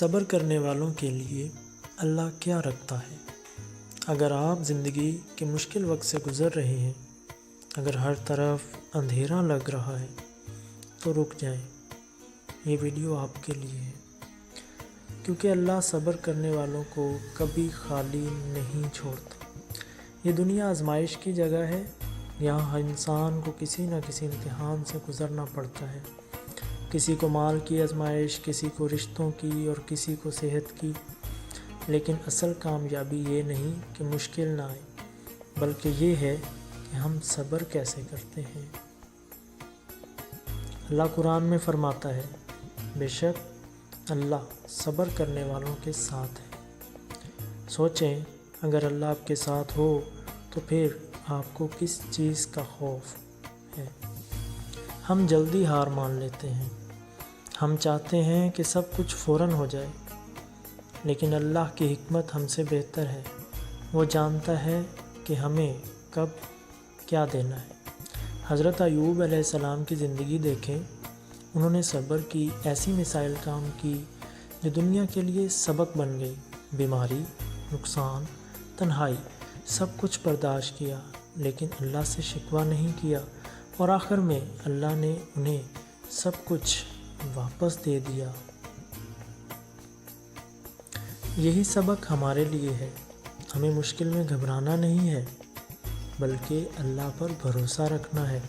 صبر کرنے والوں کے لیے اللہ کیا رکھتا ہے۔ اگر آپ زندگی کے مشکل وقت سے گزر رہے ہیں، اگر ہر طرف اندھیرا لگ رہا ہے تو رک جائیں، یہ ویڈیو آپ کے لیے ہے، کیونکہ اللہ صبر کرنے والوں کو کبھی خالی نہیں چھوڑتا۔ یہ دنیا آزمائش کی جگہ ہے، یہاں ہر انسان کو کسی نہ کسی امتحان سے گزرنا پڑتا ہے۔ کسی کو مال کی آزمائش، کسی کو رشتوں کی اور کسی کو صحت کی، لیکن اصل کامیابی یہ نہیں کہ مشکل نہ آئے، بلکہ یہ ہے کہ ہم صبر کیسے کرتے ہیں۔ اللہ قرآن میں فرماتا ہے، بے شک اللہ صبر کرنے والوں کے ساتھ ہے۔ سوچیں، اگر اللہ آپ کے ساتھ ہو تو پھر آپ کو کس چیز کا خوف ہے؟ ہم جلدی ہار مان لیتے ہیں، ہم چاہتے ہیں کہ سب کچھ فوراً ہو جائے، لیکن اللہ کی حکمت ہم سے بہتر ہے۔ وہ جانتا ہے کہ ہمیں کب کیا دینا ہے۔ حضرت ایوب علیہ السلام کی زندگی دیکھیں، انہوں نے صبر کی ایسی مثال کام کی جو دنیا کے لیے سبق بن گئی۔ بیماری، نقصان، تنہائی، سب کچھ برداشت کیا، لیکن اللہ سے شکوہ نہیں کیا، اور آخر میں اللہ نے انہیں سب کچھ واپس دے دیا۔ یہی سبق ہمارے لیے ہے، ہمیں مشکل میں گھبرانا نہیں ہے، بلکہ اللہ پر بھروسہ رکھنا ہے،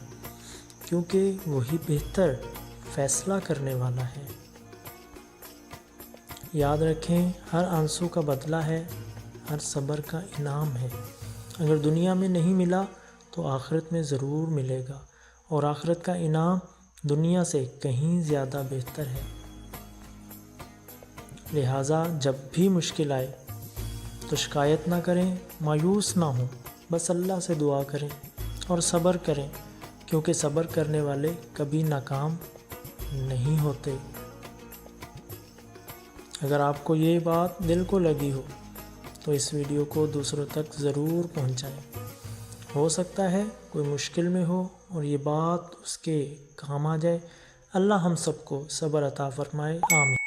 کیونکہ وہی بہتر فیصلہ کرنے والا ہے۔ یاد رکھیں، ہر آنسو کا بدلہ ہے، ہر صبر کا انعام ہے۔ اگر دنیا میں نہیں ملا تو آخرت میں ضرور ملے گا، اور آخرت کا انعام دنیا سے کہیں زیادہ بہتر ہے۔ لہٰذا جب بھی مشکل آئے تو شکایت نہ کریں، مایوس نہ ہوں، بس اللہ سے دعا کریں اور صبر کریں، کیونکہ صبر کرنے والے کبھی ناکام نہیں ہوتے۔ اگر آپ کو یہ بات دل کو لگی ہو تو اس ویڈیو کو دوسروں تک ضرور پہنچائیں۔ ہو سکتا ہے کوئی مشکل میں ہو اور یہ بات اس کے کام آ جائے۔ اللہ ہم سب کو صبر عطا فرمائے، آمین۔